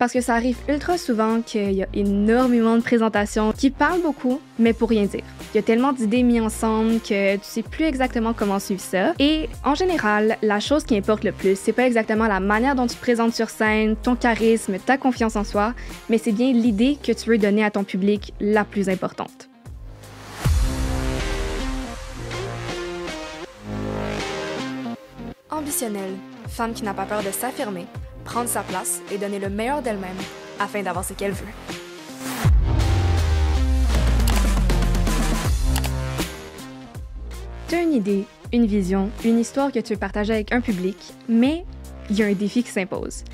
Parce que ça arrive ultra souvent qu'il y a énormément de présentations qui parlent beaucoup, mais pour rien dire. Il y a tellement d'idées mises ensemble que tu sais plus exactement comment suivre ça. Et en général, la chose qui importe le plus, c'est pas exactement la manière dont tu te présentes sur scène, ton charisme, ta confiance en soi, mais c'est bien l'idée que tu veux donner à ton public la plus importante. Ambitionnelle, femme qui n'a pas peur de s'affirmer, prendre sa place et donner le meilleur d'elle-même afin d'avoir ce qu'elle veut. Tu as une idée, une vision, une histoire que tu veux partager avec un public, mais il y a un défi qui s'impose.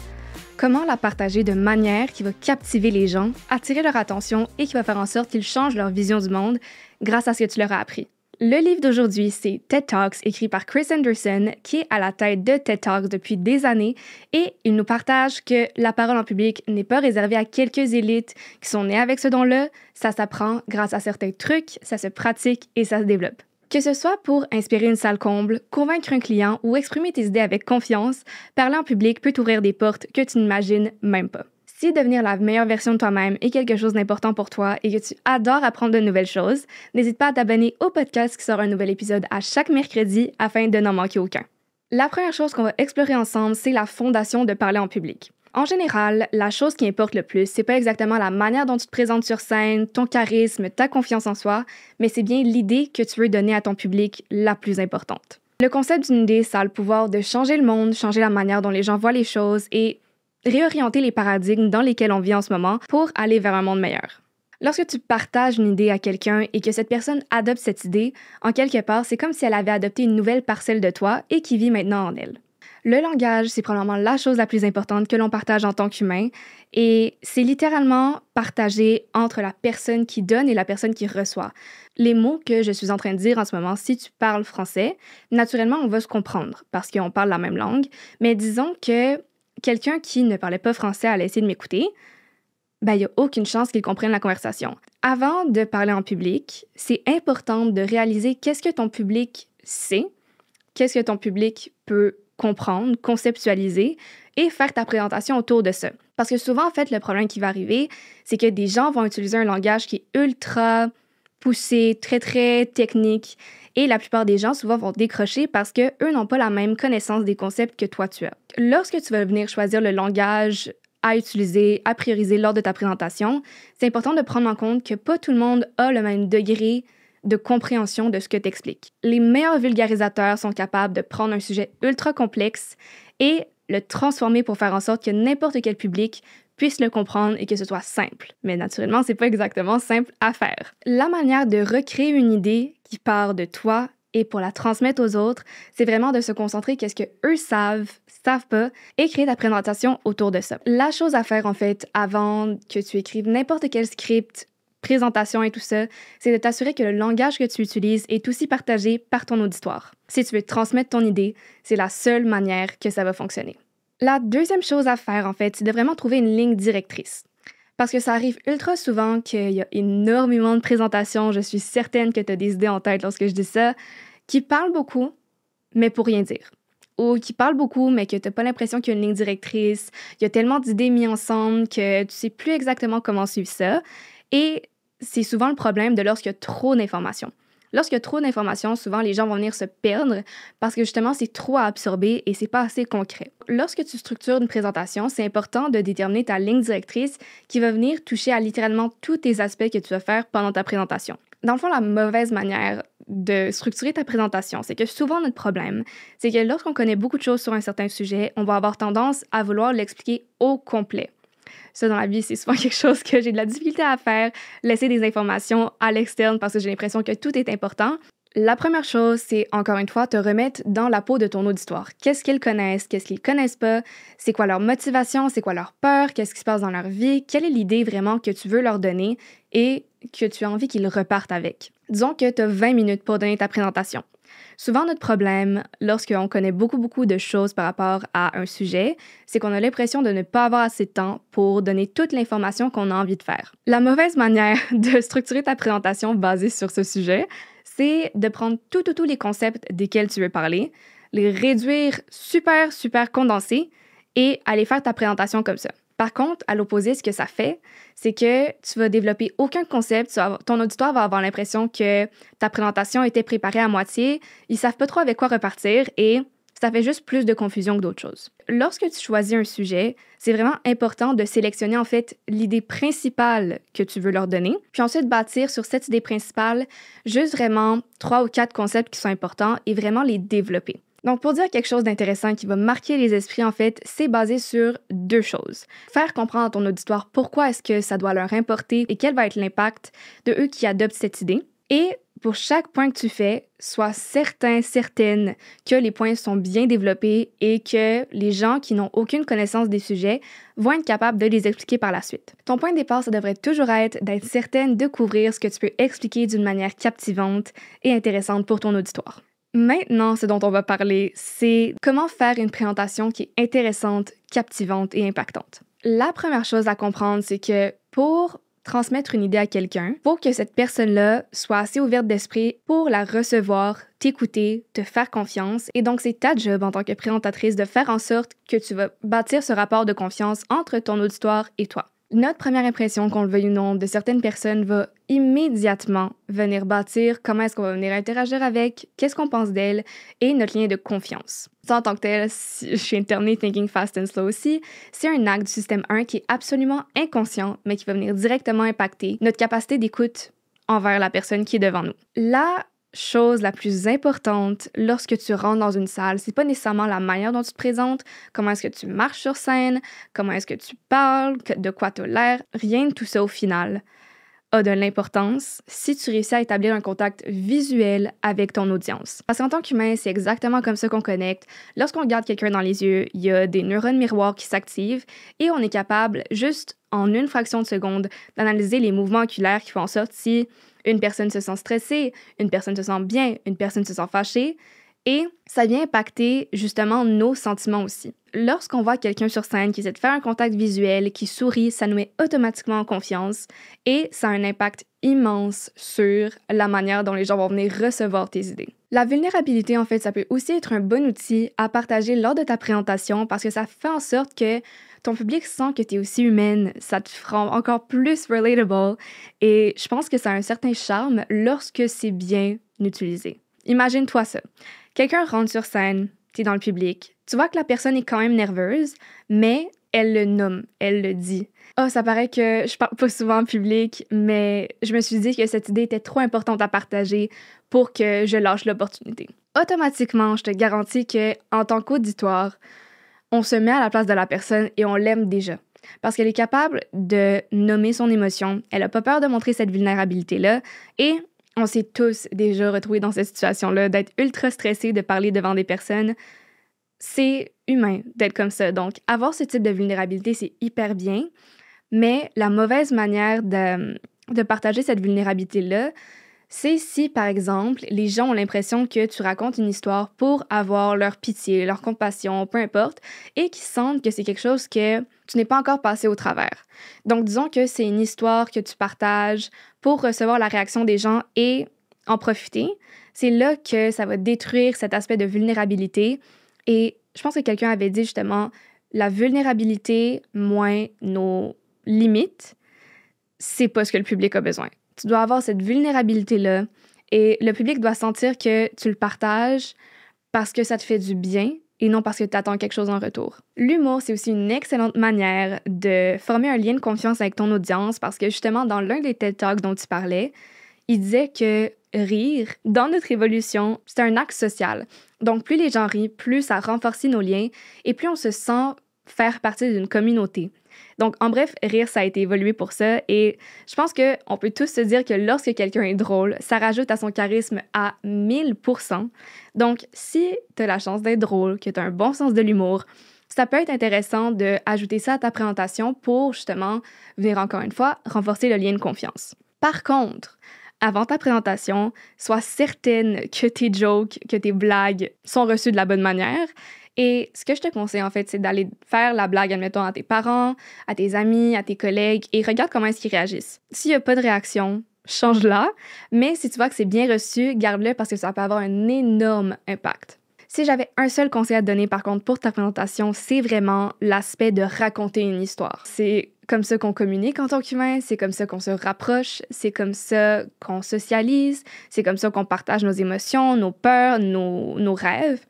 Comment la partager de manière qui va captiver les gens, attirer leur attention et qui va faire en sorte qu'ils changent leur vision du monde grâce à ce que tu leur as appris? Le livre d'aujourd'hui, c'est TED Talks, écrit par Chris Anderson, qui est à la tête de TED Talks depuis des années, et il nous partage que la parole en public n'est pas réservée à quelques élites qui sont nées avec ce don-là, ça s'apprend grâce à certains trucs, ça se pratique et ça se développe. Que ce soit pour inspirer une salle comble, convaincre un client ou exprimer tes idées avec confiance, parler en public peut t'ouvrir des portes que tu n'imagines même pas. Si devenir la meilleure version de toi-même est quelque chose d'important pour toi et que tu adores apprendre de nouvelles choses, n'hésite pas à t'abonner au podcast qui sort un nouvel épisode à chaque mercredi afin de n'en manquer aucun. La première chose qu'on va explorer ensemble, c'est la fondation de parler en public. En général, la chose qui importe le plus, c'est pas exactement la manière dont tu te présentes sur scène, ton charisme, ta confiance en soi, mais c'est bien l'idée que tu veux donner à ton public la plus importante. Le concept d'une idée, ça a le pouvoir de changer le monde, changer la manière dont les gens voient les choses et réorienter les paradigmes dans lesquels on vit en ce moment pour aller vers un monde meilleur. Lorsque tu partages une idée à quelqu'un et que cette personne adopte cette idée, en quelque part, c'est comme si elle avait adopté une nouvelle parcelle de toi et qui vit maintenant en elle. Le langage, c'est probablement la chose la plus importante que l'on partage en tant qu'humain et c'est littéralement partagé entre la personne qui donne et la personne qui reçoit. Les mots que je suis en train de dire en ce moment, si tu parles français, naturellement, on va se comprendre parce qu'on parle la même langue, mais disons que quelqu'un qui ne parlait pas français allait essayer de m'écouter, il n'y a aucune chance qu'il comprenne la conversation. Avant de parler en public, c'est important de réaliser qu'est-ce que ton public sait, qu'est-ce que ton public peut comprendre, conceptualiser et faire ta présentation autour de ça. Parce que souvent, en fait, le problème qui va arriver, c'est que des gens vont utiliser un langage qui est ultra poussé, très, très technique. Et la plupart des gens, souvent, vont décrocher parce qu'eux n'ont pas la même connaissance des concepts que toi, tu as. Lorsque tu vas venir choisir le langage à utiliser, à prioriser lors de ta présentation, c'est important de prendre en compte que pas tout le monde a le même degré de compréhension de ce que tu expliques. Les meilleurs vulgarisateurs sont capables de prendre un sujet ultra complexe et le transformer pour faire en sorte que n'importe quel public puisse le comprendre et que ce soit simple. Mais naturellement, c'est pas exactement simple à faire. La manière de recréer une idée qui part de toi et pour la transmettre aux autres, c'est vraiment de se concentrer qu'est-ce que eux savent pas, et créer ta présentation autour de ça. La chose à faire, en fait, avant que tu écrives n'importe quel script, présentation et tout ça, c'est de t'assurer que le langage que tu utilises est aussi partagé par ton auditoire. Si tu veux transmettre ton idée, c'est la seule manière que ça va fonctionner. La deuxième chose à faire, en fait, c'est de vraiment trouver une ligne directrice. Parce que ça arrive ultra souvent qu'il y a énormément de présentations, je suis certaine que tu as des idées en tête lorsque je dis ça, qui parlent beaucoup, mais pour rien dire. Ou qui parlent beaucoup, mais que tu n'as pas l'impression qu'il y a une ligne directrice. Il y a tellement d'idées mises ensemble que tu sais plus exactement comment suivre ça. Et c'est souvent le problème de lorsqu'il y a trop d'informations. Lorsqu'il y a trop d'informations, souvent les gens vont venir se perdre parce que justement c'est trop à absorber et c'est pas assez concret. Lorsque tu structures une présentation, c'est important de déterminer ta ligne directrice qui va venir toucher à littéralement tous tes aspects que tu vas faire pendant ta présentation. Dans le fond, la mauvaise manière de structurer ta présentation, c'est que souvent notre problème, c'est que lorsqu'on connaît beaucoup de choses sur un certain sujet, on va avoir tendance à vouloir l'expliquer au complet. Ça, dans la vie, c'est souvent quelque chose que j'ai de la difficulté à faire, laisser des informations à l'externe parce que j'ai l'impression que tout est important. La première chose, c'est, encore une fois, te remettre dans la peau de ton auditoire. Qu'est-ce qu'ils connaissent? Qu'est-ce qu'ils connaissent pas? C'est quoi leur motivation? C'est quoi leur peur? Qu'est-ce qui se passe dans leur vie? Quelle est l'idée vraiment que tu veux leur donner et que tu as envie qu'ils repartent avec? Disons que tu as 20 minutes pour donner ta présentation. Souvent, notre problème, lorsqu'on connaît beaucoup de choses par rapport à un sujet, c'est qu'on a l'impression de ne pas avoir assez de temps pour donner toute l'information qu'on a envie de faire. La mauvaise manière de structurer ta présentation basée sur ce sujet, c'est de prendre tous les concepts desquels tu veux parler, les réduire super condensés et aller faire ta présentation comme ça. Par contre, à l'opposé, ce que ça fait, c'est que tu vas développer aucun concept. Ton auditoire va avoir l'impression que ta présentation était préparée à moitié. Ils savent pas trop avec quoi repartir et ça fait juste plus de confusion que d'autres choses. Lorsque tu choisis un sujet, c'est vraiment important de sélectionner en fait l'idée principale que tu veux leur donner, puis ensuite bâtir sur cette idée principale juste vraiment 3 ou 4 concepts qui sont importants et vraiment les développer. Donc, pour dire quelque chose d'intéressant qui va marquer les esprits, en fait, c'est basé sur 2 choses. Faire comprendre à ton auditoire pourquoi est-ce que ça doit leur importer et quel va être l'impact de eux qui adoptent cette idée. Et pour chaque point que tu fais, sois certaine que les points sont bien développés et que les gens qui n'ont aucune connaissance des sujets vont être capables de les expliquer par la suite. Ton point de départ, ça devrait toujours être d'être certaine de couvrir ce que tu peux expliquer d'une manière captivante et intéressante pour ton auditoire. Maintenant, ce dont on va parler, c'est comment faire une présentation qui est intéressante, captivante et impactante. La première chose à comprendre, c'est que pour transmettre une idée à quelqu'un, il faut que cette personne-là soit assez ouverte d'esprit pour la recevoir, t'écouter, te faire confiance. Et donc, c'est ta job en tant que présentatrice de faire en sorte que tu vas bâtir ce rapport de confiance entre ton auditoire et toi. Notre première impression, qu'on le veuille ou non, de certaines personnes va immédiatement venir bâtir comment est-ce qu'on va venir interagir avec, qu'est-ce qu'on pense d'elle et notre lien de confiance. Ça, en tant que tel, je suis internée Thinking Fast and Slow aussi, c'est un acte du système 1 qui est absolument inconscient, mais qui va venir directement impacter notre capacité d'écoute envers la personne qui est devant nous. La chose la plus importante lorsque tu rentres dans une salle, c'est pas nécessairement la manière dont tu te présentes, comment est-ce que tu marches sur scène, comment est-ce que tu parles, de quoi tu as l'air, rien de tout ça au final a de l'importance si tu réussis à établir un contact visuel avec ton audience. Parce qu'en tant qu'humain, c'est exactement comme ça qu'on connecte. Lorsqu'on regarde quelqu'un dans les yeux, il y a des neurones miroirs qui s'activent et on est capable, juste en une fraction de seconde, d'analyser les mouvements oculaires qui font en sorte si une personne se sent stressée, une personne se sent bien, une personne se sent fâchée. Et ça vient impacter justement nos sentiments aussi. Lorsqu'on voit quelqu'un sur scène qui essaie de faire un contact visuel, qui sourit, ça nous met automatiquement en confiance et ça a un impact immense sur la manière dont les gens vont venir recevoir tes idées. La vulnérabilité, en fait, ça peut aussi être un bon outil à partager lors de ta présentation parce que ça fait en sorte que ton public sent que tu es aussi humaine, ça te rend encore plus relatable et je pense que ça a un certain charme lorsque c'est bien utilisé. Imagine-toi ça. Quelqu'un rentre sur scène, t'es dans le public, tu vois que la personne est quand même nerveuse, mais elle le nomme, elle le dit. Oh, ça paraît que je parle pas souvent en public, mais je me suis dit que cette idée était trop importante à partager pour que je lâche l'opportunité. Automatiquement, je te garantis que, en tant qu'auditoire, on se met à la place de la personne et on l'aime déjà. Parce qu'elle est capable de nommer son émotion, elle a pas peur de montrer cette vulnérabilité-là et on s'est tous déjà retrouvés dans cette situation-là, d'être ultra stressé de parler devant des personnes. C'est humain d'être comme ça. Donc, avoir ce type de vulnérabilité, c'est hyper bien. Mais la mauvaise manière de partager cette vulnérabilité-là, c'est si, par exemple, les gens ont l'impression que tu racontes une histoire pour avoir leur pitié, leur compassion, peu importe, et qu'ils sentent que c'est quelque chose que tu n'es pas encore passé au travers. Donc, disons que c'est une histoire que tu partages pour recevoir la réaction des gens et en profiter. C'est là que ça va détruire cet aspect de vulnérabilité. Et je pense que quelqu'un avait dit justement, la vulnérabilité moins nos limites, c'est pas ce que le public a besoin. Tu dois avoir cette vulnérabilité-là et le public doit sentir que tu le partages parce que ça te fait du bien et non parce que tu attends quelque chose en retour. L'humour, c'est aussi une excellente manière de former un lien de confiance avec ton audience parce que justement, dans l'un des TED Talks dont tu parlais, il disait que rire, dans notre évolution, c'est un acte social. Donc, plus les gens rient, plus ça renforce nos liens et plus on se sent faire partie d'une communauté. Donc, en bref, rire, ça a été évolué pour ça et je pense qu'on peut tous se dire que lorsque quelqu'un est drôle, ça rajoute à son charisme à 1000%. Donc, si tu as la chance d'être drôle, que tu as un bon sens de l'humour, ça peut être intéressant d'ajouter ça à ta présentation pour justement venir encore une fois renforcer le lien de confiance. Par contre, avant ta présentation, sois certaine que tes jokes, que tes blagues sont reçues de la bonne manière. Et ce que je te conseille, en fait, c'est d'aller faire la blague, admettons, à tes parents, à tes amis, à tes collègues, et regarde comment est-ce qu'ils réagissent. S'il n'y a pas de réaction, change-la, mais si tu vois que c'est bien reçu, garde-le parce que ça peut avoir un énorme impact. Si j'avais un seul conseil à te donner, par contre, pour ta présentation, c'est vraiment l'aspect de raconter une histoire. C'est comme ça qu'on communique en tant qu'humain, c'est comme ça qu'on se rapproche, c'est comme ça qu'on socialise, c'est comme ça qu'on partage nos émotions, nos peurs, nos rêves.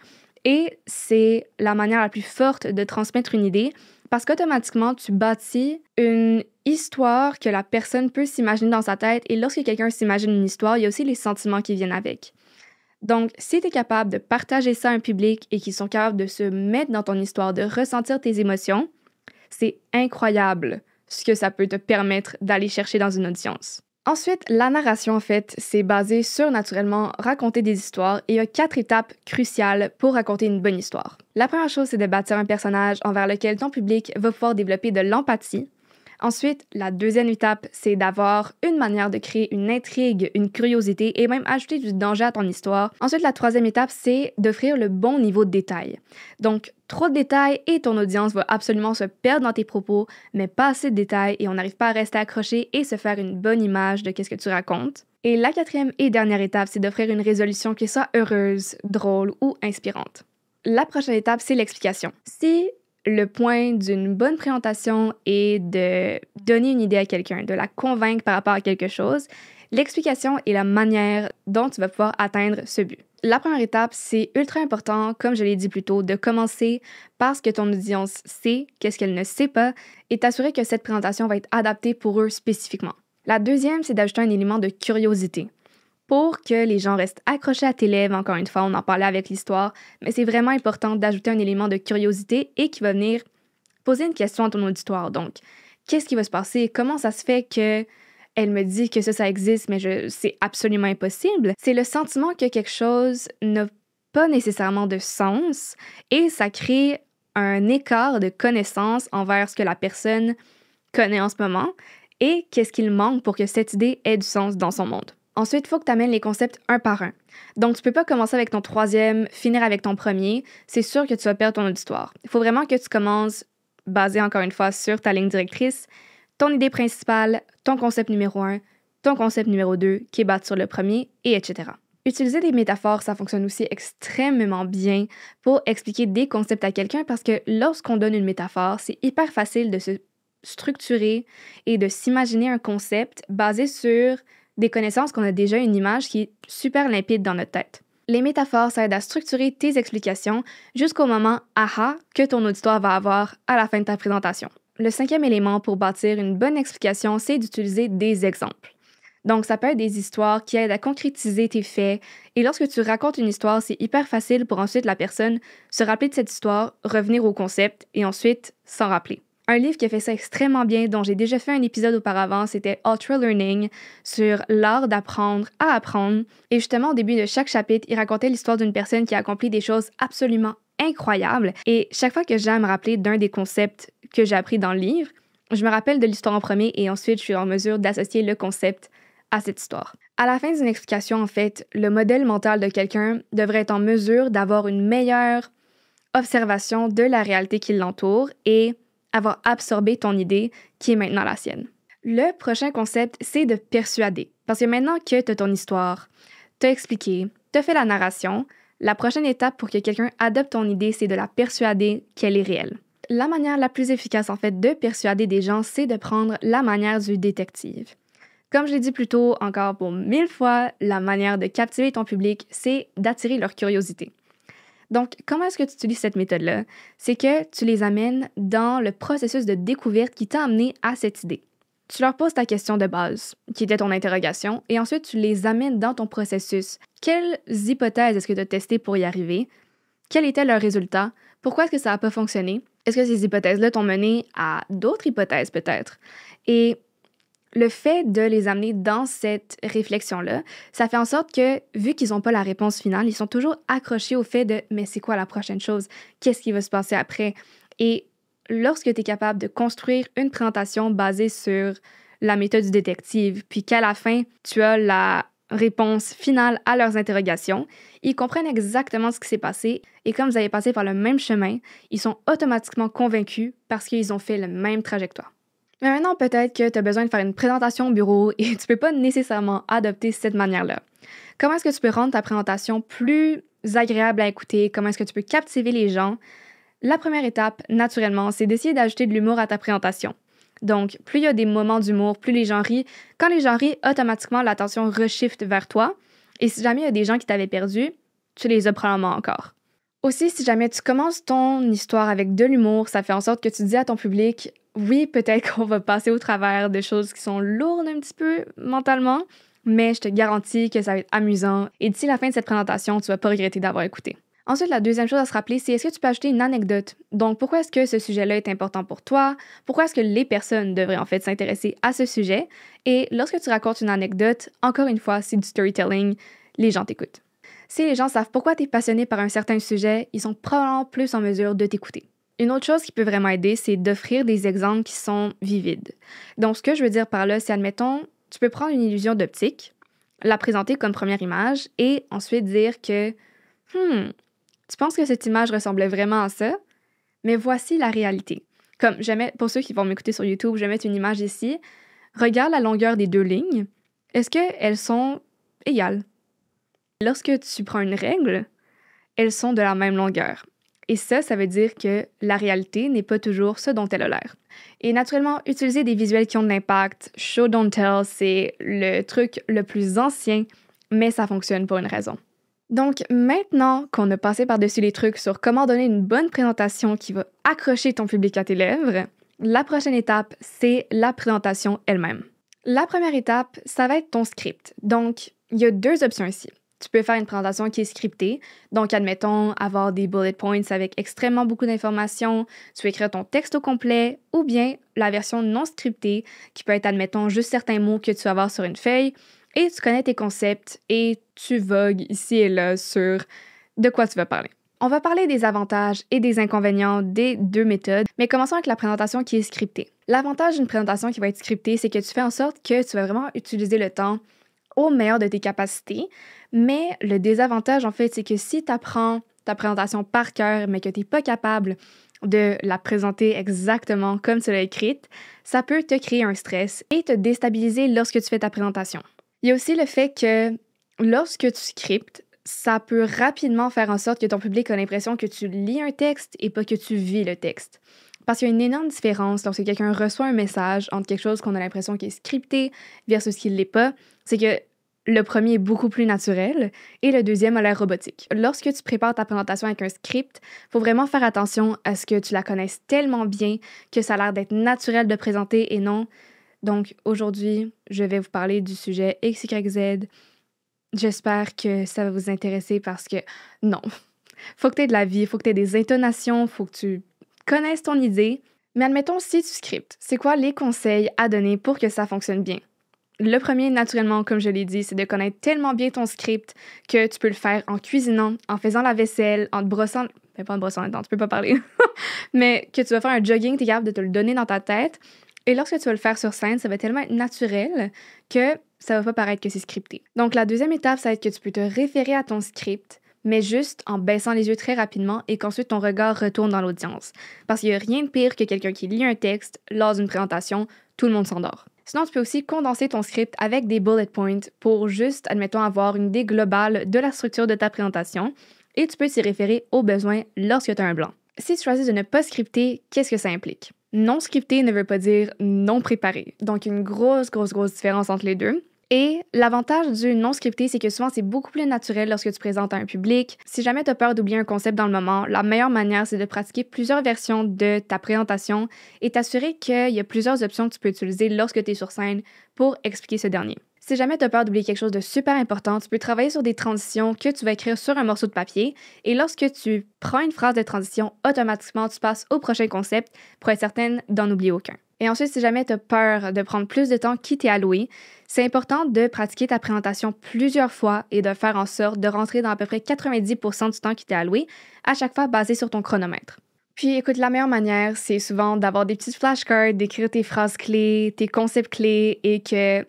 Et c'est la manière la plus forte de transmettre une idée parce qu'automatiquement, tu bâtis une histoire que la personne peut s'imaginer dans sa tête. Et lorsque quelqu'un s'imagine une histoire, il y a aussi les sentiments qui viennent avec. Donc, si tu es capable de partager ça à un public et qu'ils sont capables de se mettre dans ton histoire, de ressentir tes émotions, c'est incroyable ce que ça peut te permettre d'aller chercher dans une audience. Ensuite, la narration, en fait, c'est basé sur, naturellement, raconter des histoires et il y a 4 étapes cruciales pour raconter une bonne histoire. La première chose, c'est de bâtir un personnage envers lequel ton public va pouvoir développer de l'empathie. Ensuite, la deuxième étape, c'est d'avoir une manière de créer une intrigue, une curiosité et même ajouter du danger à ton histoire. Ensuite, la troisième étape, c'est d'offrir le bon niveau de détail. Donc, trop de détails et ton audience va absolument se perdre dans tes propos, mais pas assez de détails et on n'arrive pas à rester accroché et se faire une bonne image de ce que tu racontes. Et la quatrième et dernière étape, c'est d'offrir une résolution qui soit heureuse, drôle ou inspirante. La prochaine étape, c'est l'explication. Si le point d'une bonne présentation est de donner une idée à quelqu'un, de la convaincre par rapport à quelque chose, l'explication est la manière dont tu vas pouvoir atteindre ce but. La première étape, c'est ultra important, comme je l'ai dit plus tôt, de commencer par ce que ton audience sait, qu'est-ce qu'elle ne sait pas, et t'assurer que cette présentation va être adaptée pour eux spécifiquement. La deuxième, c'est d'ajouter un élément de curiosité. Pour que les gens restent accrochés à tes lèvres, encore une fois, on en parlait avec l'histoire, mais c'est vraiment important d'ajouter un élément de curiosité et qui va venir poser une question à ton auditoire. Donc, qu'est-ce qui va se passer? Comment ça se fait qu'elle me dit que ça existe, mais c'est absolument impossible? C'est le sentiment que quelque chose n'a pas nécessairement de sens et ça crée un écart de connaissance envers ce que la personne connaît en ce moment et qu'est-ce qu'il manque pour que cette idée ait du sens dans son monde. Ensuite, il faut que tu amènes les concepts un par un. Donc, tu peux pas commencer avec ton troisième, finir avec ton premier. C'est sûr que tu vas perdre ton auditoire. Il faut vraiment que tu commences basé, encore une fois, sur ta ligne directrice, ton idée principale, ton concept numéro 1, ton concept numéro 2, qui est bâti sur le premier, et etc. Utiliser des métaphores, ça fonctionne aussi extrêmement bien pour expliquer des concepts à quelqu'un parce que lorsqu'on donne une métaphore, c'est hyper facile de se structurer et de s'imaginer un concept basé sur des connaissances qu'on a déjà une image qui est super limpide dans notre tête. Les métaphores, ça aide à structurer tes explications jusqu'au moment « aha » que ton auditoire va avoir à la fin de ta présentation. Le cinquième élément pour bâtir une bonne explication, c'est d'utiliser des exemples. Donc, ça peut être des histoires qui aident à concrétiser tes faits. Et lorsque tu racontes une histoire, c'est hyper facile pour ensuite la personne se rappeler de cette histoire, revenir au concept et ensuite s'en rappeler. Un livre qui a fait ça extrêmement bien, dont j'ai déjà fait un épisode auparavant, c'était Ultra Learning, sur l'art d'apprendre à apprendre. Et justement, au début de chaque chapitre, il racontait l'histoire d'une personne qui a accompli des choses absolument incroyables. Et chaque fois que j'ai à me rappeler d'un des concepts que j'ai appris dans le livre, je me rappelle de l'histoire en premier et ensuite je suis en mesure d'associer le concept à cette histoire. À la fin d'une explication, en fait, le modèle mental de quelqu'un devrait être en mesure d'avoir une meilleure observation de la réalité qui l'entoure et avoir absorbé ton idée qui est maintenant la sienne. Le prochain concept, c'est de persuader. Parce que maintenant que tu as ton histoire, tu as expliqué, tu as fait la narration, la prochaine étape pour que quelqu'un adopte ton idée, c'est de la persuader qu'elle est réelle. La manière la plus efficace, en fait, de persuader des gens, c'est de prendre la manière du détective. Comme je l'ai dit plus tôt, encore pour 1000 fois, la manière de captiver ton public, c'est d'attirer leur curiosité. Donc, comment est-ce que tu utilises cette méthode-là? C'est que tu les amènes dans le processus de découverte qui t'a amené à cette idée. Tu leur poses ta question de base, qui était ton interrogation, et ensuite tu les amènes dans ton processus. Quelles hypothèses est-ce que tu as testées pour y arriver? Quel était leur résultat? Pourquoi est-ce que ça n'a pas fonctionné? Est-ce que ces hypothèses-là t'ont mené à d'autres hypothèses peut-être? Et le fait de les amener dans cette réflexion-là, ça fait en sorte que, vu qu'ils n'ont pas la réponse finale, ils sont toujours accrochés au fait de « mais c'est quoi la prochaine chose? Qu'est-ce qui va se passer après? » Et lorsque tu es capable de construire une présentation basée sur la méthode du détective, puis qu'à la fin, tu as la réponse finale à leurs interrogations, ils comprennent exactement ce qui s'est passé et comme vous avez passé par le même chemin, ils sont automatiquement convaincus parce qu'ils ont fait la même trajectoire. Mais maintenant, peut-être que tu as besoin de faire une présentation au bureau et tu peux pas nécessairement adopter cette manière-là. Comment est-ce que tu peux rendre ta présentation plus agréable à écouter? Comment est-ce que tu peux captiver les gens? La première étape, naturellement, c'est d'essayer d'ajouter de l'humour à ta présentation. Donc, plus il y a des moments d'humour, plus les gens rient. Quand les gens rient, automatiquement, l'attention reshift vers toi. Et si jamais il y a des gens qui t'avaient perdu, tu les as probablement encore. Aussi, si jamais tu commences ton histoire avec de l'humour, ça fait en sorte que tu dis à ton public, oui, peut-être qu'on va passer au travers de choses qui sont lourdes un petit peu mentalement, mais je te garantis que ça va être amusant. Et d'ici la fin de cette présentation, tu vas pas regretter d'avoir écouté. Ensuite, la deuxième chose à se rappeler, c'est est-ce que tu peux ajouter une anecdote? Donc, pourquoi est-ce que ce sujet-là est important pour toi? Pourquoi est-ce que les personnes devraient en fait s'intéresser à ce sujet? Et lorsque tu racontes une anecdote, encore une fois, c'est du storytelling, les gens t'écoutent. Si les gens savent pourquoi tu es passionné par un certain sujet, ils sont probablement plus en mesure de t'écouter. Une autre chose qui peut vraiment aider, c'est d'offrir des exemples qui sont vivides. Donc, ce que je veux dire par là, c'est, admettons, tu peux prendre une illusion d'optique, la présenter comme première image et ensuite dire que tu penses que cette image ressemblait vraiment à ça, mais voici la réalité. Comme, pour ceux qui vont m'écouter sur YouTube, je vais mettre une image ici. Regarde la longueur des deux lignes. Est-ce qu'elles sont égales? Lorsque tu prends une règle, elles sont de la même longueur. Et ça veut dire que la réalité n'est pas toujours ce dont elle a l'air. Et naturellement, utiliser des visuels qui ont de l'impact, show don't tell, c'est le truc le plus ancien, mais ça fonctionne pour une raison. Donc, maintenant qu'on a passé par-dessus les trucs sur comment donner une bonne présentation qui va accrocher ton public à tes lèvres, la prochaine étape, c'est la présentation elle-même. La première étape, ça va être ton script. Donc, il y a deux options ici. Tu peux faire une présentation qui est scriptée. Donc, admettons, avoir des bullet points avec extrêmement beaucoup d'informations. Tu peux écrire ton texte au complet ou bien la version non scriptée qui peut être, admettons, juste certains mots que tu vas avoir sur une feuille et tu connais tes concepts et tu vogues ici et là sur de quoi tu vas parler. On va parler des avantages et des inconvénients des deux méthodes, mais commençons avec la présentation qui est scriptée. L'avantage d'une présentation qui va être scriptée, c'est que tu fais en sorte que tu vas vraiment utiliser le temps au meilleur de tes capacités, mais le désavantage, en fait, c'est que si tu apprends ta présentation par cœur, mais que tu n'es pas capable de la présenter exactement comme tu l'as écrite, ça peut te créer un stress et te déstabiliser lorsque tu fais ta présentation. Il y a aussi le fait que lorsque tu scriptes, ça peut rapidement faire en sorte que ton public a l'impression que tu lis un texte et pas que tu vis le texte. Parce qu'il y a une énorme différence lorsque quelqu'un reçoit un message entre quelque chose qu'on a l'impression qu'il est scripté versus qu'il ne l'est pas. C'est que le premier est beaucoup plus naturel et le deuxième a l'air robotique. Lorsque tu prépares ta présentation avec un script, il faut vraiment faire attention à ce que tu la connaisses tellement bien que ça a l'air d'être naturel de présenter et non. Donc aujourd'hui, je vais vous parler du sujet XYZ. J'espère que ça va vous intéresser parce que non, faut que tu aies de la vie, faut que tu aies des intonations, faut que tu connaisses ton idée. Mais admettons, si tu scriptes, c'est quoi les conseils à donner pour que ça fonctionne bien? Le premier, naturellement, comme je l'ai dit, c'est de connaître tellement bien ton script que tu peux le faire en cuisinant, en faisant la vaisselle, en te brossant... pas en te brossant les dents, tu peux pas parler. Mais que tu vas faire un jogging, tu es capable de te le donner dans ta tête. Et lorsque tu vas le faire sur scène, ça va tellement être naturel que ça va pas paraître que c'est scripté. Donc, la deuxième étape, ça va être que tu peux te référer à ton script, mais juste en baissant les yeux très rapidement et qu'ensuite ton regard retourne dans l'audience. Parce qu'il n'y a rien de pire que quelqu'un qui lit un texte lors d'une présentation, tout le monde s'endort. Sinon, tu peux aussi condenser ton script avec des bullet points pour juste, admettons, avoir une idée globale de la structure de ta présentation et tu peux t'y référer aux besoins lorsque tu as un blanc. Si tu choisis de ne pas scripter, qu'est-ce que ça implique? Non scripté ne veut pas dire non préparé. Donc, une grosse différence entre les deux. Et l'avantage du non scripté, c'est que souvent, c'est beaucoup plus naturel lorsque tu présentes à un public. Si jamais tu as peur d'oublier un concept dans le moment, la meilleure manière, c'est de pratiquer plusieurs versions de ta présentation et t'assurer qu'il y a plusieurs options que tu peux utiliser lorsque tu es sur scène pour expliquer ce dernier. Si jamais tu as peur d'oublier quelque chose de super important, tu peux travailler sur des transitions que tu vas écrire sur un morceau de papier et lorsque tu prends une phrase de transition, automatiquement, tu passes au prochain concept pour être certaine d'en oublier aucun. Et ensuite, si jamais tu as peur de prendre plus de temps qui t'est alloué, c'est important de pratiquer ta présentation plusieurs fois et de faire en sorte de rentrer dans à peu près 90% du temps qui t'est alloué, à chaque fois basé sur ton chronomètre. Puis écoute, la meilleure manière, c'est souvent d'avoir des petites flashcards, d'écrire tes phrases clés, tes concepts clés et que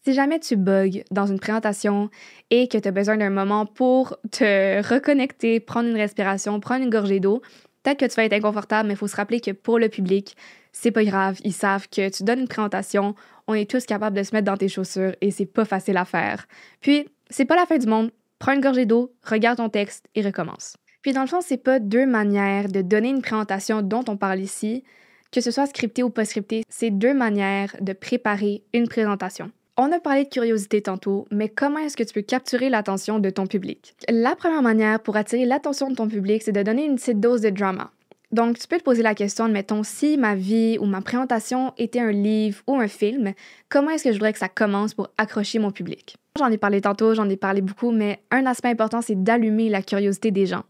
si jamais tu bugs dans une présentation et que tu as besoin d'un moment pour te reconnecter, prendre une respiration, prendre une gorgée d'eau, peut-être que tu vas être inconfortable, mais il faut se rappeler que pour le public, c'est pas grave, ils savent que tu donnes une présentation, on est tous capables de se mettre dans tes chaussures et c'est pas facile à faire. Puis, c'est pas la fin du monde, prends une gorgée d'eau, regarde ton texte et recommence. Puis dans le fond, c'est pas deux manières de donner une présentation dont on parle ici, que ce soit scripté ou pas scripté, c'est deux manières de préparer une présentation. On a parlé de curiosité tantôt, mais comment est-ce que tu peux capturer l'attention de ton public? La première manière pour attirer l'attention de ton public, c'est de donner une petite dose de drama. Donc, tu peux te poser la question, admettons, si ma vie ou ma présentation était un livre ou un film, comment est-ce que je voudrais que ça commence pour accrocher mon public? J'en ai parlé tantôt, j'en ai parlé beaucoup, mais un aspect important, c'est d'allumer la curiosité des gens.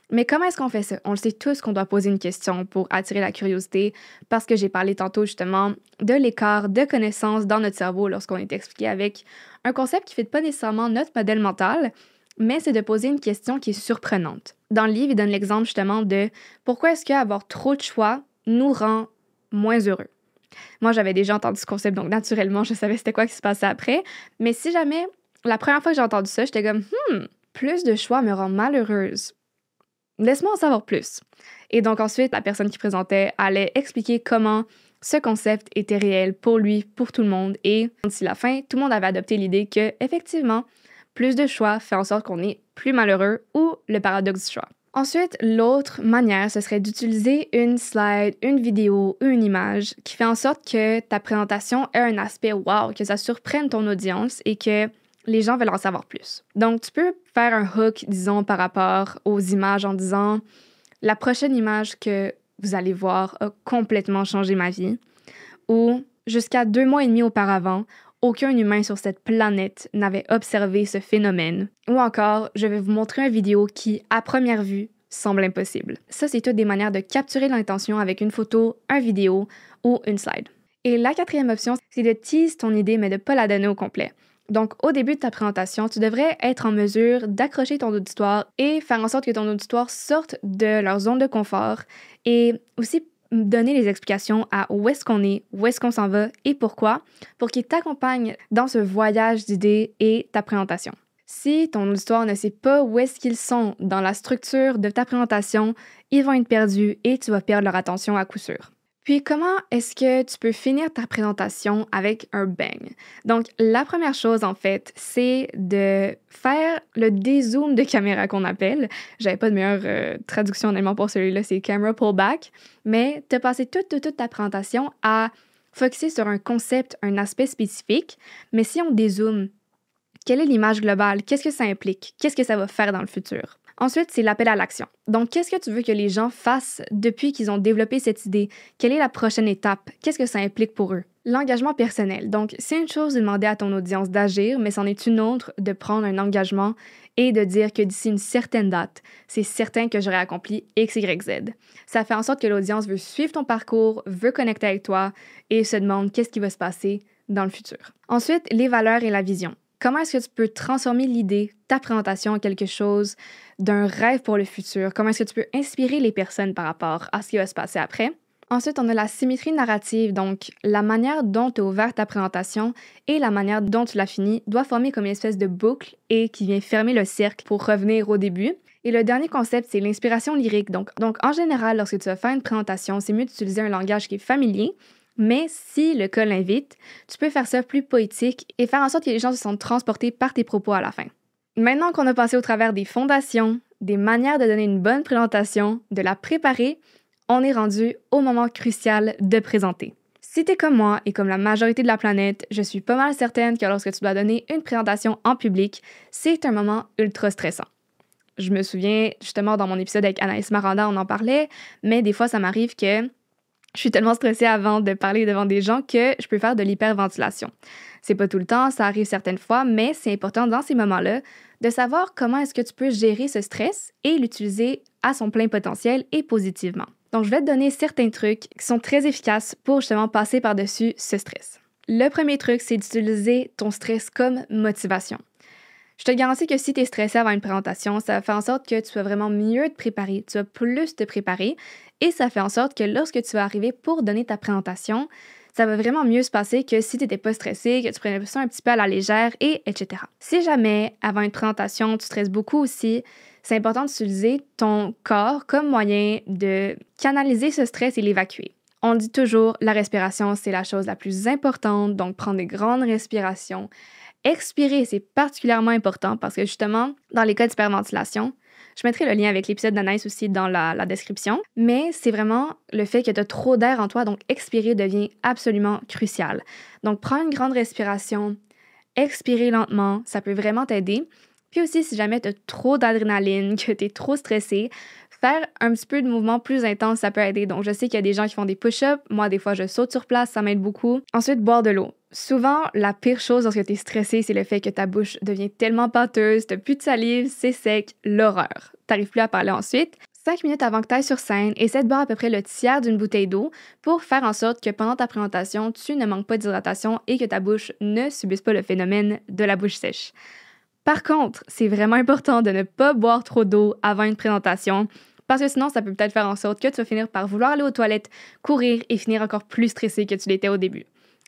Mais comment est-ce qu'on fait ça? On le sait tous qu'on doit poser une question pour attirer la curiosité parce que j'ai parlé tantôt justement de l'écart de connaissances dans notre cerveau lorsqu'on est expliqué avec un concept qui ne fait pas nécessairement notre modèle mental, mais c'est de poser une question qui est surprenante. Dans le livre, il donne l'exemple justement de pourquoi est-ce qu'avoir trop de choix nous rend moins heureux. Moi, j'avais déjà entendu ce concept, donc naturellement, je savais c'était quoi qui se passait après. Mais si jamais, la première fois que j'ai entendu ça, j'étais comme plus de choix me rend malheureuse. Laisse-moi en savoir plus. Et donc ensuite, la personne qui présentait allait expliquer comment ce concept était réel pour lui, pour tout le monde. Et d'ici la fin, tout le monde avait adopté l'idée que, effectivement, plus de choix fait en sorte qu'on est plus malheureux ou le paradoxe du choix. Ensuite, l'autre manière, ce serait d'utiliser une slide, une vidéo ou une image qui fait en sorte que ta présentation ait un aspect wow, que ça surprenne ton audience et que les gens veulent en savoir plus. Donc, tu peux faire un hook, disons, par rapport aux images en disant « La prochaine image que vous allez voir a complètement changé ma vie » ou « Jusqu'à 2 mois et demi auparavant, aucun humain sur cette planète n'avait observé ce phénomène » ou encore « Je vais vous montrer une vidéo qui, à première vue, semble impossible ». Ça, c'est toutes des manières de capturer l'intention avec une photo, une vidéo ou une slide. Et la quatrième option, c'est de tease ton idée, mais de ne pas la donner au complet. Donc, au début de ta présentation, tu devrais être en mesure d'accrocher ton auditoire et faire en sorte que ton auditoire sorte de leur zone de confort et aussi donner les explications à où est-ce qu'on est, où est-ce qu'on s'en va et pourquoi, pour qu'ils t'accompagnent dans ce voyage d'idées et ta présentation. Si ton auditoire ne sait pas où est-ce qu'ils sont dans la structure de ta présentation, ils vont être perdus et tu vas perdre leur attention à coup sûr. Puis, comment est-ce que tu peux finir ta présentation avec un bang? Donc, la première chose, en fait, c'est de faire le dézoom de caméra qu'on appelle. J'avais pas de meilleure traduction, honnêtement, pour celui-là, c'est camera pullback. Mais te passer toute ta présentation à focusser sur un concept, un aspect spécifique. Mais si on dézoome, quelle est l'image globale? Qu'est-ce que ça implique? Qu'est-ce que ça va faire dans le futur? Ensuite, c'est l'appel à l'action. Donc, qu'est-ce que tu veux que les gens fassent depuis qu'ils ont développé cette idée? Quelle est la prochaine étape? Qu'est-ce que ça implique pour eux? L'engagement personnel. Donc, c'est une chose de demander à ton audience d'agir, mais c'en est une autre de prendre un engagement et de dire que d'ici une certaine date, c'est certain que j'aurai accompli X, Y, Z. Ça fait en sorte que l'audience veut suivre ton parcours, veut connecter avec toi et se demande qu'est-ce qui va se passer dans le futur. Ensuite, les valeurs et la vision. Comment est-ce que tu peux transformer l'idée, ta présentation en quelque chose d'un rêve pour le futur? Comment est-ce que tu peux inspirer les personnes par rapport à ce qui va se passer après? Ensuite, on a la symétrie narrative, donc la manière dont tu as ouvert ta présentation et la manière dont tu l'as finie doit former comme une espèce de boucle et qui vient fermer le cercle pour revenir au début. Et le dernier concept, c'est l'inspiration lyrique. Donc, en général, lorsque tu vas faire une présentation, c'est mieux d'utiliser un langage qui est familier. Mais si le cas l'invite, tu peux faire ça plus poétique et faire en sorte que les gens se sentent transportés par tes propos à la fin. Maintenant qu'on a passé au travers des fondations, des manières de donner une bonne présentation, de la préparer, on est rendu au moment crucial de présenter. Si t'es comme moi et comme la majorité de la planète, je suis pas mal certaine que lorsque tu dois donner une présentation en public, c'est un moment ultra stressant. Je me souviens, justement, dans mon épisode avec Anaïs Maranda, on en parlait, mais des fois, ça m'arrive que je suis tellement stressée avant de parler devant des gens que je peux faire de l'hyperventilation. C'est pas tout le temps, ça arrive certaines fois, mais c'est important dans ces moments-là de savoir comment est-ce que tu peux gérer ce stress et l'utiliser à son plein potentiel et positivement. Donc, je vais te donner certains trucs qui sont très efficaces pour justement passer par-dessus ce stress. Le premier truc, c'est d'utiliser ton stress comme motivation. Je te garantis que si tu es stressé avant une présentation, ça va faire en sorte que tu vas vraiment mieux te préparer, tu vas plus te préparer et ça fait en sorte que lorsque tu vas arriver pour donner ta présentation, ça va vraiment mieux se passer que si tu n'étais pas stressé, que tu prenais ça un petit peu à la légère et etc. Si jamais, avant une présentation, tu stresses beaucoup aussi, c'est important d'utiliser ton corps comme moyen de canaliser ce stress et l'évacuer. On dit toujours, la respiration, c'est la chose la plus importante, donc prendre des grandes respirations. Expirer, c'est particulièrement important parce que justement, dans les cas d'hyperventilation, je mettrai le lien avec l'épisode d'Anaïs aussi dans la description, mais c'est vraiment le fait que tu as trop d'air en toi, donc expirer devient absolument crucial. Donc, prends une grande respiration, expirer lentement, ça peut vraiment t'aider. Puis aussi, si jamais tu as trop d'adrénaline, que tu es trop stressé, faire un petit peu de mouvement plus intense, ça peut aider. Donc, je sais qu'il y a des gens qui font des push-ups. Moi, des fois, je saute sur place, ça m'aide beaucoup. Ensuite, boire de l'eau. Souvent, la pire chose lorsque tu es stressé, c'est le fait que ta bouche devient tellement pâteuse, t'as plus de salive, c'est sec, l'horreur. T'arrives plus à parler ensuite. 5 minutes avant que tu ailles sur scène, essaie de boire à peu près le tiers d'une bouteille d'eau pour faire en sorte que pendant ta présentation, tu ne manques pas d'hydratation et que ta bouche ne subisse pas le phénomène de la bouche sèche. Par contre, c'est vraiment important de ne pas boire trop d'eau avant une présentation parce que sinon, ça peut peut-être faire en sorte que tu vas finir par vouloir aller aux toilettes, courir et finir encore plus stressé que tu l'étais au début.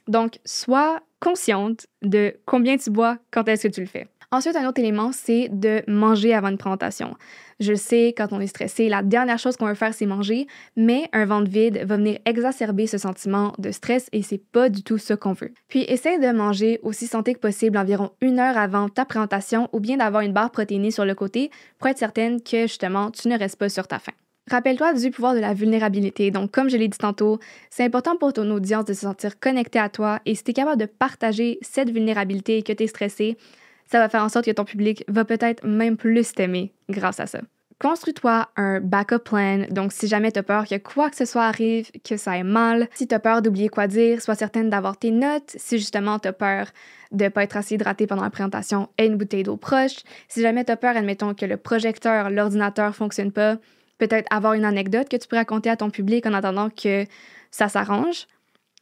Donc, sois consciente de combien tu bois, quand est-ce que tu le fais. Ensuite, un autre élément, c'est de manger avant une présentation. Je sais, quand on est stressé, la dernière chose qu'on veut faire, c'est manger, mais un ventre vide va venir exacerber ce sentiment de stress et c'est pas du tout ce qu'on veut. Puis, essaie de manger aussi santé que possible environ 1 heure avant ta présentation ou bien d'avoir une barre protéinée sur le côté pour être certaine que, justement, tu ne restes pas sur ta faim. Rappelle-toi du pouvoir de la vulnérabilité. Donc, comme je l'ai dit tantôt, c'est important pour ton audience de se sentir connectée à toi et si tu es capable de partager cette vulnérabilité et que tu es stressé, ça va faire en sorte que ton public va peut-être même plus t'aimer grâce à ça. Construis-toi un backup plan. Donc, si jamais tu as peur que quoi que ce soit arrive, que ça aille mal, si tu as peur d'oublier quoi dire, sois certaine d'avoir tes notes. Si justement tu as peur de ne pas être assez hydraté pendant la présentation, aie une bouteille d'eau proche. Si jamais tu as peur, admettons que le projecteur, l'ordinateur ne fonctionne pas, peut-être avoir une anecdote que tu peux raconter à ton public en attendant que ça s'arrange.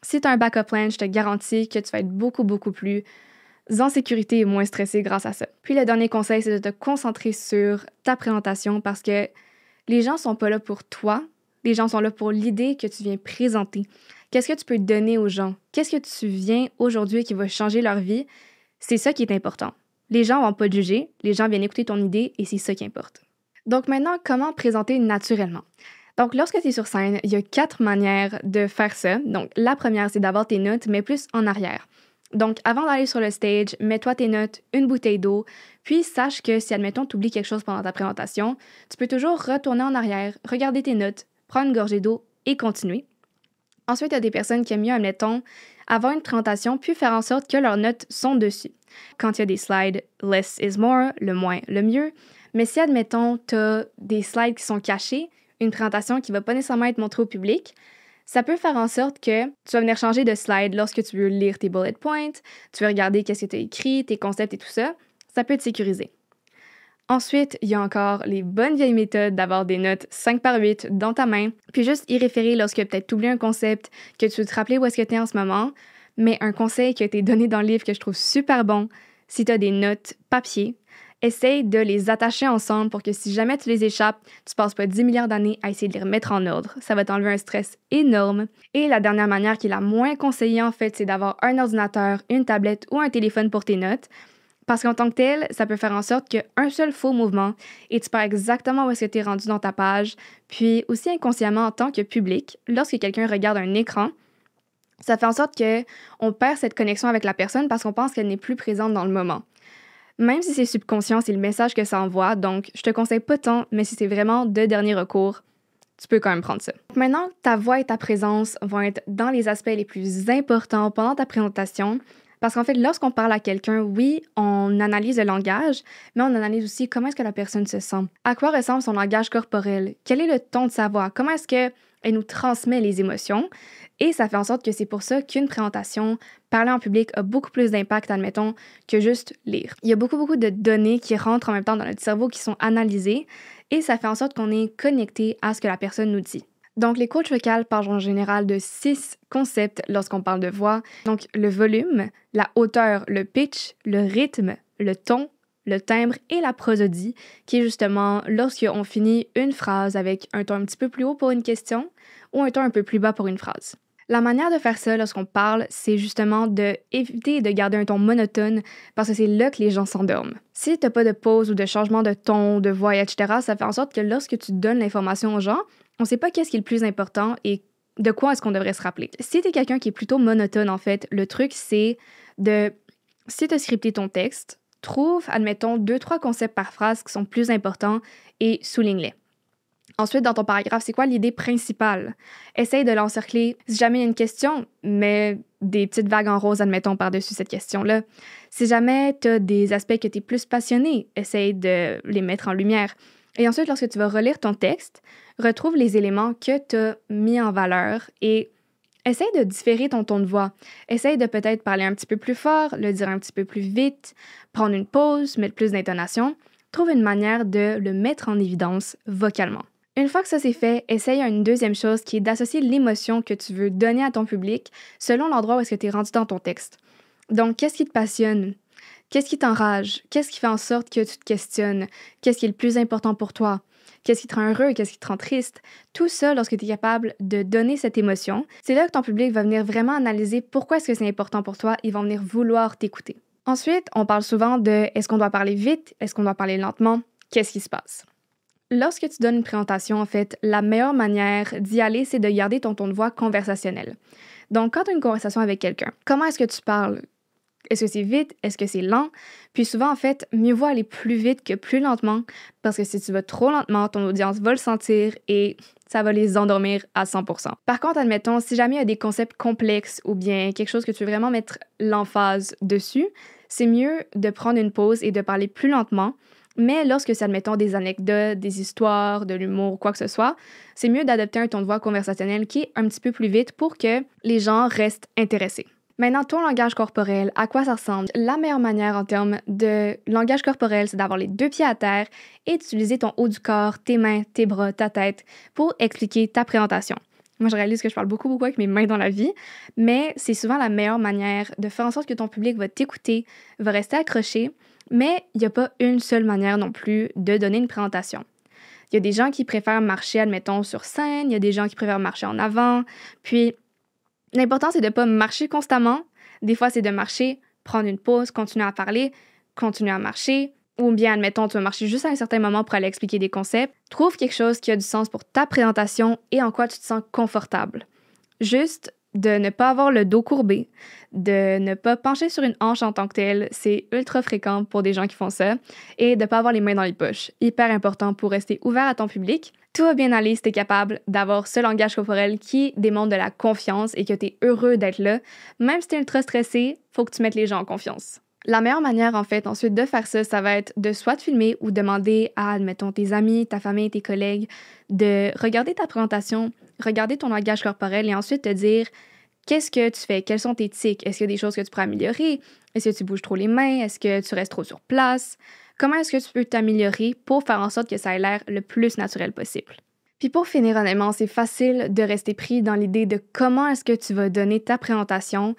Si tu as un backup plan, je te garantis que tu vas être beaucoup plus en sécurité et moins stressé grâce à ça. Puis le dernier conseil, c'est de te concentrer sur ta présentation parce que les gens sont pas là pour toi, les gens sont là pour l'idée que tu viens présenter. Qu'est-ce que tu peux donner aux gens? Qu'est-ce que tu viens aujourd'hui qui va changer leur vie? C'est ça qui est important. Les gens vont pas te juger, les gens viennent écouter ton idée et c'est ça qui importe. Donc maintenant, comment présenter naturellement? Donc lorsque tu es sur scène, il y a 4 manières de faire ça. Donc la première, c'est d'avoir tes notes, mais plus en arrière. Donc, avant d'aller sur le stage, mets-toi tes notes, une bouteille d'eau, puis sache que si, admettons, tu oublies quelque chose pendant ta présentation, tu peux toujours retourner en arrière, regarder tes notes, prendre une gorgée d'eau et continuer. Ensuite, il y a des personnes qui aiment mieux, admettons, avoir une présentation puis faire en sorte que leurs notes sont dessus. Quand il y a des slides, less is more, le moins, le mieux. Mais si, admettons, tu as des slides qui sont cachés, une présentation qui ne va pas nécessairement être montrée au public, ça peut faire en sorte que tu vas venir changer de slide lorsque tu veux lire tes bullet points, tu veux regarder qu'est-ce que tu as écrit, tes concepts et tout ça. Ça peut te sécuriser. Ensuite, il y a encore les bonnes vieilles méthodes d'avoir des notes 5x8 dans ta main, puis juste y référer lorsque peut-être tu oublies un concept, que tu veux te rappeler où est-ce que tu es en ce moment. Mais un conseil qui a été donné dans le livre que je trouve super bon, si tu as des notes papier, essaye de les attacher ensemble pour que si jamais tu les échappes, tu passes pas 10 milliards d'années à essayer de les remettre en ordre. Ça va t'enlever un stress énorme. Et la dernière manière qui est la moins conseillée en fait, c'est d'avoir un ordinateur, une tablette ou un téléphone pour tes notes. Parce qu'en tant que tel, ça peut faire en sorte qu'un seul faux mouvement et tu perds exactement où est-ce que tu es rendu dans ta page. Puis aussi inconsciemment en tant que public, lorsque quelqu'un regarde un écran, ça fait en sorte qu'on perd cette connexion avec la personne parce qu'on pense qu'elle n'est plus présente dans le moment. Même si c'est subconscient, c'est le message que ça envoie, donc je te conseille pas tant, mais si c'est vraiment de dernier recours, tu peux quand même prendre ça. Maintenant, ta voix et ta présence vont être dans les aspects les plus importants pendant ta présentation, parce qu'en fait, lorsqu'on parle à quelqu'un, oui, on analyse le langage, mais on analyse aussi comment est-ce que la personne se sent. À quoi ressemble son langage corporel? Quel est le ton de sa voix? Comment est-ce qu'elle nous transmet les émotions? Et ça fait en sorte que c'est pour ça qu'une présentation, parler en public, a beaucoup plus d'impact, admettons, que juste lire. Il y a beaucoup de données qui rentrent en même temps dans notre cerveau qui sont analysées et ça fait en sorte qu'on est connecté à ce que la personne nous dit. Donc, les coachs vocales parlent en général de 6 concepts lorsqu'on parle de voix. Donc, le volume, la hauteur, le pitch, le rythme, le ton, le timbre et la prosodie, qui est justement lorsqu'on finit une phrase avec un ton un petit peu plus haut pour une question ou un ton un peu plus bas pour une phrase. La manière de faire ça lorsqu'on parle, c'est justement d'éviter de garder un ton monotone parce que c'est là que les gens s'endorment. Si t'as pas de pause ou de changement de ton, de voix, etc., ça fait en sorte que lorsque tu donnes l'information aux gens, on sait pas qu'est-ce qui est le plus important et de quoi est-ce qu'on devrait se rappeler. Si tu es quelqu'un qui est plutôt monotone, en fait, le truc, c'est si tu as scripté ton texte, trouve, admettons, 2-3 concepts par phrase qui sont plus importants et souligne-les. Ensuite, dans ton paragraphe, c'est quoi l'idée principale? Essaye de l'encercler. Si jamais il y a une question, mets des petites vagues en rose, admettons, par-dessus cette question-là. Si jamais tu as des aspects que tu es plus passionné, essaye de les mettre en lumière. Et ensuite, lorsque tu vas relire ton texte, retrouve les éléments que tu as mis en valeur et essaye de différer ton ton de voix. Essaye de peut-être parler un petit peu plus fort, le dire un petit peu plus vite, prendre une pause, mettre plus d'intonation. Trouve une manière de le mettre en évidence vocalement. Une fois que ça c'est fait, essaye une deuxième chose qui est d'associer l'émotion que tu veux donner à ton public selon l'endroit où est-ce que tu es rendu dans ton texte. Donc, qu'est-ce qui te passionne? Qu'est-ce qui t'enrage? Qu'est-ce qui fait en sorte que tu te questionnes? Qu'est-ce qui est le plus important pour toi? Qu'est-ce qui te rend heureux? Qu'est-ce qui te rend triste? Tout ça, lorsque tu es capable de donner cette émotion, c'est là que ton public va venir vraiment analyser pourquoi est-ce que c'est important pour toi. Ils vont venir vouloir t'écouter. Ensuite, on parle souvent de est-ce qu'on doit parler vite? Est-ce qu'on doit parler lentement? Qu'est-ce qui se passe? Lorsque tu donnes une présentation, en fait, la meilleure manière d'y aller, c'est de garder ton ton de voix conversationnel. Donc, quand tu as une conversation avec quelqu'un, comment est-ce que tu parles? Est-ce que c'est vite? Est-ce que c'est lent? Puis souvent, en fait, mieux vaut aller plus vite que plus lentement, parce que si tu vas trop lentement, ton audience va le sentir et ça va les endormir à 100%. Par contre, admettons, si jamais il y a des concepts complexes ou bien quelque chose que tu veux vraiment mettre l'emphase dessus, c'est mieux de prendre une pause et de parler plus lentement. Mais lorsque c'est, admettons, des anecdotes, des histoires, de l'humour, quoi que ce soit, c'est mieux d'adopter un ton de voix conversationnel qui est un petit peu plus vite pour que les gens restent intéressés. Maintenant, ton langage corporel, à quoi ça ressemble? La meilleure manière en termes de langage corporel, c'est d'avoir les 2 pieds à terre et d'utiliser ton haut du corps, tes mains, tes bras, ta tête pour expliquer ta présentation. Moi, je réalise que je parle beaucoup avec mes mains dans la vie, mais c'est souvent la meilleure manière de faire en sorte que ton public va t'écouter, va rester accroché, mais il n'y a pas une seule manière non plus de donner une présentation. Il y a des gens qui préfèrent marcher, admettons, sur scène, il y a des gens qui préfèrent marcher en avant, puis l'important, c'est de ne pas marcher constamment. Des fois, c'est de marcher, prendre une pause, continuer à parler, continuer à marcher, ou bien, admettons, tu vas marcher juste à un certain moment pour aller expliquer des concepts. Trouve quelque chose qui a du sens pour ta présentation et en quoi tu te sens confortable. Juste de ne pas avoir le dos courbé, de ne pas pencher sur une hanche en tant que telle, c'est ultra fréquent pour des gens qui font ça, et de ne pas avoir les mains dans les poches. Hyper important pour rester ouvert à ton public. Tout va bien aller si tu es capable d'avoir ce langage corporel qui démontre de la confiance et que tu es heureux d'être là. Même si tu es ultra stressé, faut que tu mettes les gens en confiance. La meilleure manière, en fait, ensuite de faire ça, ça va être de soit te filmer ou demander à, admettons, tes amis, ta famille, tes collègues, de regarder ta présentation, regarder ton langage corporel et ensuite te dire qu'est-ce que tu fais, quels sont tes tics, est-ce qu'il y a des choses que tu pourrais améliorer, est-ce que tu bouges trop les mains, est-ce que tu restes trop sur place, comment est-ce que tu peux t'améliorer pour faire en sorte que ça ait l'air le plus naturel possible. Puis pour finir, honnêtement, c'est facile de rester pris dans l'idée de comment est-ce que tu vas donner ta présentation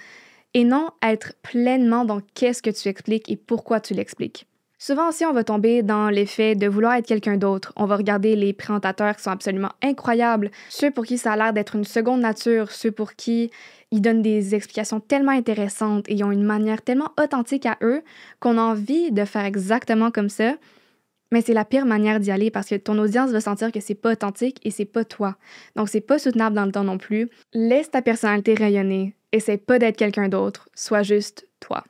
et non être pleinement dans qu'est-ce que tu expliques et pourquoi tu l'expliques. Souvent aussi, on va tomber dans l'effet de vouloir être quelqu'un d'autre. On va regarder les présentateurs qui sont absolument incroyables, ceux pour qui ça a l'air d'être une seconde nature, ceux pour qui ils donnent des explications tellement intéressantes et ils ont une manière tellement authentique à eux qu'on a envie de faire exactement comme ça. Mais c'est la pire manière d'y aller parce que ton audience va sentir que c'est pas authentique et c'est pas toi. Donc c'est pas soutenable dans le temps non plus. Laisse ta personnalité rayonner. Essaie pas d'être quelqu'un d'autre. Sois juste toi.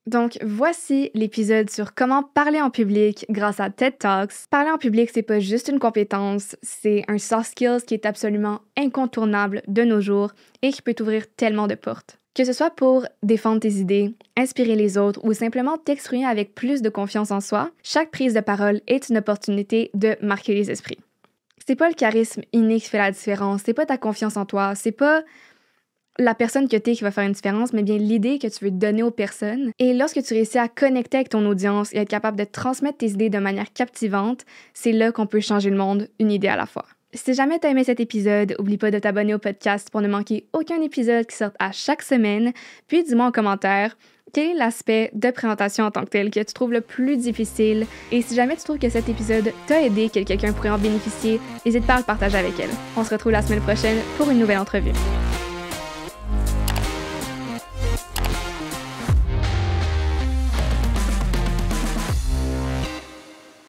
Donc, voici l'épisode sur comment parler en public grâce à TED Talks. Parler en public, c'est pas juste une compétence, c'est un soft skills qui est absolument incontournable de nos jours et qui peut t'ouvrir tellement de portes. Que ce soit pour défendre tes idées, inspirer les autres ou simplement t'exprimer avec plus de confiance en soi, chaque prise de parole est une opportunité de marquer les esprits. C'est pas le charisme inné qui fait la différence, c'est pas ta confiance en toi, c'est pas la personne que t'es qui va faire une différence, mais bien l'idée que tu veux donner aux personnes. Et lorsque tu réussis à connecter avec ton audience et être capable de transmettre tes idées de manière captivante, c'est là qu'on peut changer le monde une idée à la fois. Si jamais t'as aimé cet épisode, oublie pas de t'abonner au podcast pour ne manquer aucun épisode qui sort à chaque semaine, puis dis-moi en commentaire quel est l'aspect de présentation en tant que tel que tu trouves le plus difficile. Et si jamais tu trouves que cet épisode t'a aidé, que quelqu'un pourrait en bénéficier, n'hésite pas à le partager avec elle. On se retrouve la semaine prochaine pour une nouvelle entrevue.